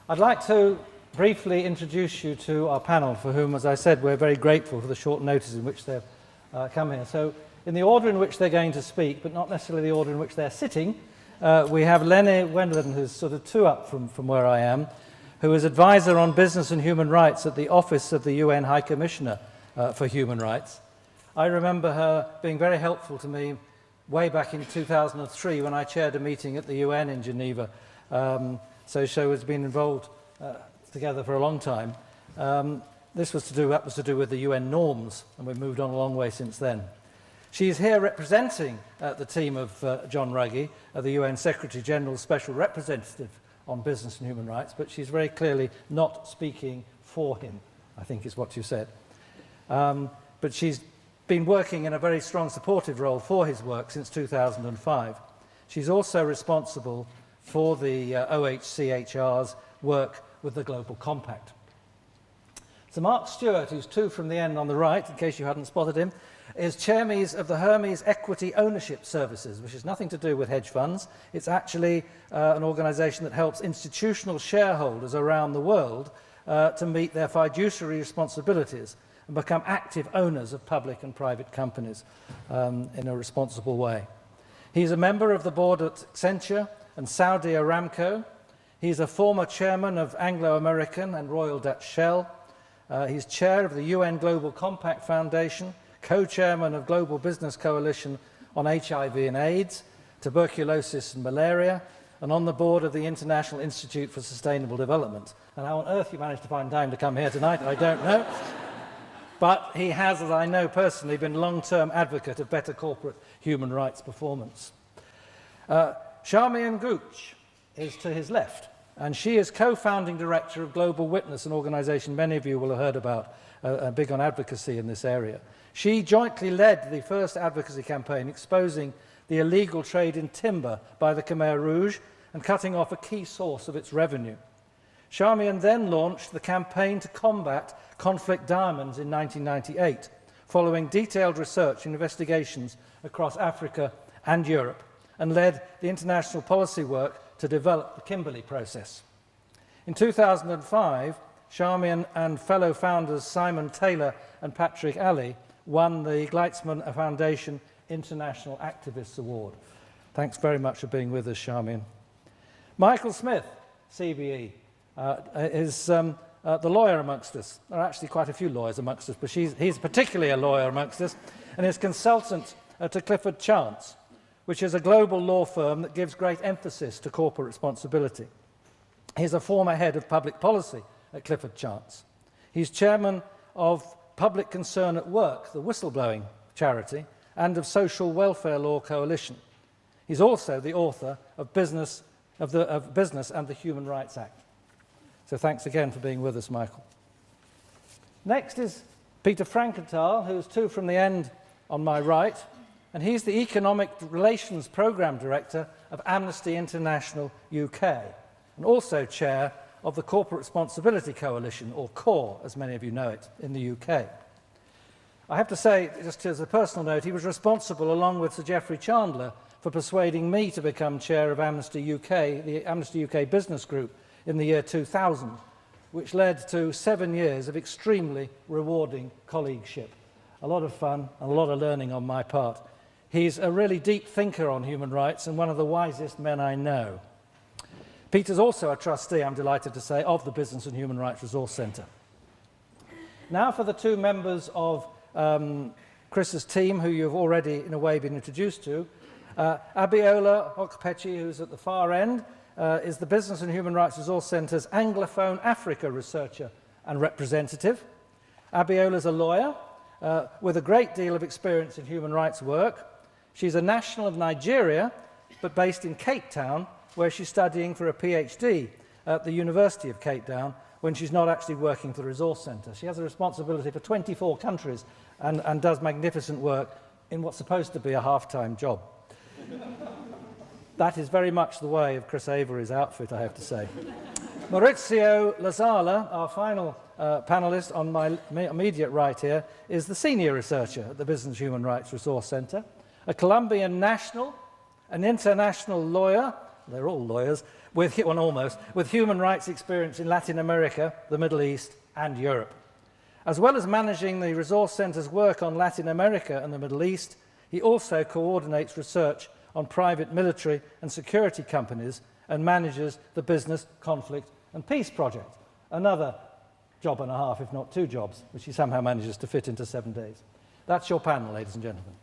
I'd like to briefly introduce you to our panel, for whom, as I said, we're very grateful for the short notice in which they've come here. So, in the order in which they're going to speak, but not necessarily the order in which they're sitting, we have Lene Wendland, who's sort of two up from where I am, who is Advisor on Business and Human Rights at the Office of the UN High Commissioner for Human Rights. I remember her being very helpful to me way back in 2003 when I chaired a meeting at the UN in Geneva. So she has been involved together for a long time. That was to do with the UN norms, and we've moved on a long way since then. She's here representing the team of John Ruggie, the UN Secretary-General's Special Representative on Business and Human Rights, but she's very clearly not speaking for him, I think is what you said. But she's been working in a very strong supportive role for his work since 2005. She's also responsible for the OHCHR's work with the Global Compact. So Mark Stewart, who's two from the end on the right, in case you hadn't spotted him, is Chairman of the Hermes Equity Ownership Services, which has nothing to do with hedge funds. It's actually an organisation that helps institutional shareholders around the world to meet their fiduciary responsibilities and become active owners of public and private companies in a responsible way. He's a member of the board at Accenture and Saudi Aramco. He's a former chairman of Anglo-American and Royal Dutch Shell. He's chair of the UN Global Compact Foundation, co-chairman of Global Business Coalition on HIV and AIDS, tuberculosis and malaria, and on the board of the International Institute for Sustainable Development. And how on earth you managed to find time to come here tonight, I don't know. But he has, as I know personally, been a long-term advocate of better corporate human rights performance. Charmian Gooch is to his left, and she is co-founding director of Global Witness, an organisation many of you will have heard about, big on advocacy in this area. She jointly led the first advocacy campaign exposing the illegal trade in timber by the Khmer Rouge and cutting off a key source of its revenue. Charmian then launched the campaign to combat conflict diamonds in 1998, following detailed research and investigations across Africa and Europe, and led the international policy work to develop the Kimberley process. In 2005, Charmian and fellow founders Simon Taylor and Patrick Alley won the Gleitzman Foundation International Activists Award. Thanks very much for being with us, Charmian. Michael Smith, CBE, is the lawyer amongst us. There are actually quite a few lawyers amongst us, but he's particularly a lawyer amongst us, and is consultant to Clifford Chance, which is a global law firm that gives great emphasis to corporate responsibility. He's a former head of public policy at Clifford Chance. He's chairman of Public Concern at Work, the whistleblowing charity, and of Social Welfare Law Coalition. He's also the author of Business and the Human Rights Act. So thanks again for being with us, Michael. Next is Peter Frankenthal, who's two from the end on my right, and he's the Economic Relations Programme Director of Amnesty International UK, and also chair of the Corporate Responsibility Coalition, or CORE, as many of you know it, in the UK. I have to say, just as a personal note, he was responsible, along with Sir Geoffrey Chandler, for persuading me to become chair of Amnesty UK, the Amnesty UK Business Group, in the year 2000, which led to 7 years of extremely rewarding colleagueship. A lot of fun and a lot of learning on my part. He's a really deep thinker on human rights and one of the wisest men I know. Peter's also a trustee, I'm delighted to say, of the Business and Human Rights Resource Centre. Now for the two members of Chris's team, who you've already, in a way, been introduced to. Abiola Okpechi, who's at the far end, is the Business and Human Rights Resource Centre's Anglophone Africa researcher and representative. Abiola's a lawyer with a great deal of experience in human rights work. She's a national of Nigeria, but based in Cape Town, where she's studying for a PhD at the University of Cape Town when she's not actually working for the Resource Centre. She has a responsibility for 24 countries and does magnificent work in what's supposed to be a half-time job. That is very much the way of Chris Avery's outfit, I have to say. Maurizio Lazala, our final panellist on my immediate right here, is the senior researcher at the Business Human Rights Resource Centre, a Colombian national, an international lawyer, they're all lawyers, with human rights experience in Latin America, the Middle East, and Europe. As well as managing the Resource Centre's work on Latin America and the Middle East, he also coordinates research on private military and security companies and manages the Business, Conflict and Peace Project, another job and a half, if not 2 jobs, which he somehow manages to fit into 7 days. That's your panel, ladies and gentlemen.